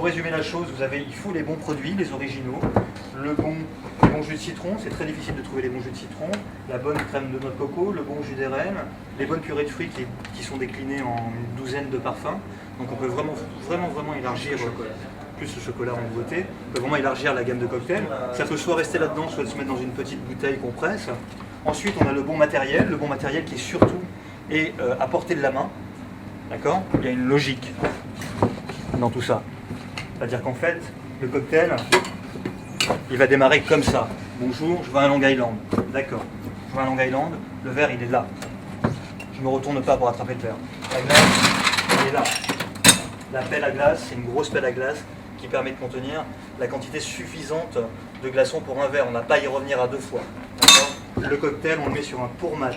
Pour résumer la chose, il faut les bons produits, les originaux, le bon jus de citron, c'est très difficile de trouver les bons jus de citron, la bonne crème de noix de coco, le bon jus d'érable, les bonnes purées de fruits qui sont déclinées en une douzaine de parfums. Donc on peut vraiment élargir, plus le chocolat en nouveauté, on peut vraiment élargir la gamme de cocktails. Ça peut soit rester là-dedans, soit se mettre dans une petite bouteille qu'on presse. Ensuite on a le bon matériel qui est surtout à portée de la main. D'accord ? Il y a une logique dans tout ça. C'est-à-dire qu'en fait, le cocktail, il va démarrer comme ça. Bonjour, je veux un Long Island. D'accord. Je veux un Long Island. Le verre, il est là. Je ne me retourne pas pour attraper le verre. La glace, elle est là. La pelle à glace, c'est une grosse pelle à glace qui permet de contenir la quantité suffisante de glaçons pour un verre. On n'a pas à y revenir à deux fois. Le cocktail, on le met sur un pour-mat,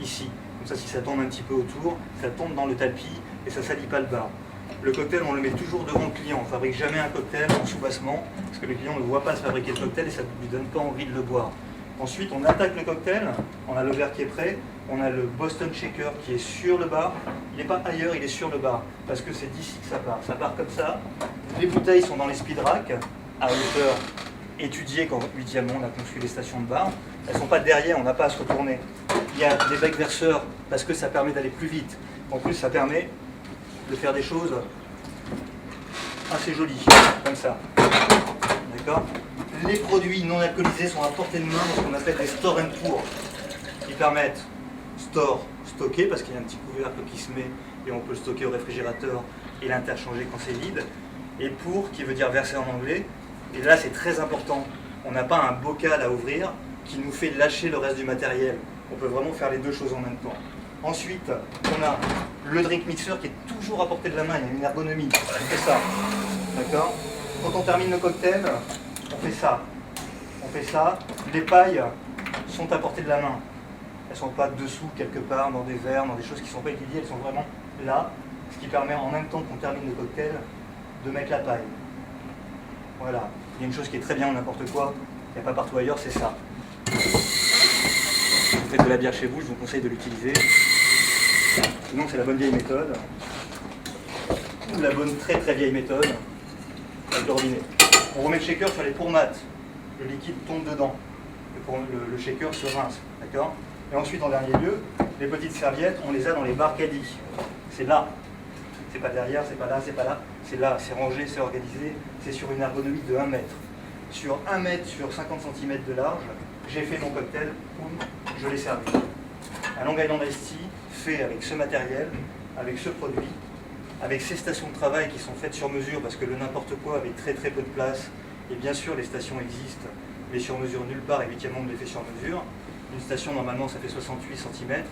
ici. Comme ça, si ça tombe un petit peu autour, ça tombe dans le tapis et ça ne salit pas le bar. Le cocktail, on le met toujours devant le client. On ne fabrique jamais un cocktail en sous-bassement parce que le client ne voit pas se fabriquer le cocktail et ça ne lui donne pas envie de le boire. Ensuite, on attaque le cocktail. On a le verre qui est prêt. On a le Boston Shaker qui est sur le bar. Il n'est pas ailleurs, il est sur le bar parce que c'est d'ici que ça part. Ça part comme ça. Les bouteilles sont dans les speed racks à hauteur étudiée quand 8e monde a conçu les stations de bar. Elles ne sont pas derrière, on n'a pas à se retourner. Il y a des becs verseurs parce que ça permet d'aller plus vite. En plus, ça permet de faire des choses assez jolies, comme ça. D'accord ? Les produits non alcoolisés sont à portée de main dans ce qu'on appelle des store and pour, qui permettent stocker, parce qu'il y a un petit couvercle qui se met et on peut le stocker au réfrigérateur et l'interchanger quand c'est vide, et pour, qui veut dire verser en anglais, et là c'est très important, on n'a pas un bocal à ouvrir qui nous fait lâcher le reste du matériel. On peut vraiment faire les deux choses en même temps. Ensuite, on a le drink mixer qui est toujours à portée de la main, il y a une ergonomie, on fait ça, d'accord ? Quand on termine le cocktail, on fait ça, les pailles sont à portée de la main, elles ne sont pas dessous quelque part, dans des verres, dans des choses qui ne sont pas étudiées, elles sont vraiment là, ce qui permet en même temps qu'on termine le cocktail, de mettre la paille. Voilà, il y a une chose qui est très bien ou n'importe quoi, il n'y a pas partout ailleurs, c'est ça. Si vous faites de la bière chez vous, je vous conseille de l'utiliser. Sinon, c'est la bonne vieille méthode. Ou la bonne très très vieille méthode, avec le robinet. On remet le shaker sur les pour-mat. Le liquide tombe dedans. Le shaker se rince. D'accord ? Et ensuite, en dernier lieu, les petites serviettes, on les a dans les bars caddies. C'est là. C'est pas derrière, c'est pas là, c'est pas là. C'est là, c'est rangé, c'est organisé. C'est sur une ergonomie de 1 mètre. Sur 1 mètre, sur 50 cm de large, j'ai fait mon cocktail, boum, je l'ai servi. Un Long Island Iced Tea fait avec ce matériel, avec ce produit, avec ces stations de travail qui sont faites sur mesure parce que le n'importe quoi avec très très peu de place, et bien sûr les stations existent, mais sur mesure nulle part et 8e monde les fait sur mesure. Une station normalement ça fait 68 cm,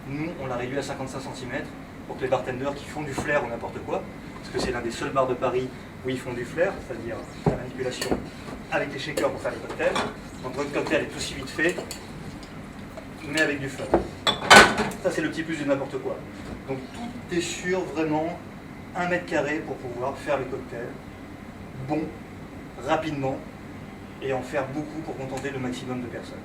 nous on l'a réduit à 55 cm pour que les bartenders qui font du flair ou n'importe quoi, parce que c'est l'un des seuls bars de Paris où ils font du flair, c'est-à-dire la manipulation avec les shakers pour faire les cocktails. Donc votre cocktail est aussi vite fait, mais avec du fun. Ça c'est le petit plus de n'importe quoi. Donc tout est sur vraiment 1 mètre carré pour pouvoir faire les cocktails bon, rapidement, et en faire beaucoup pour contenter le maximum de personnes.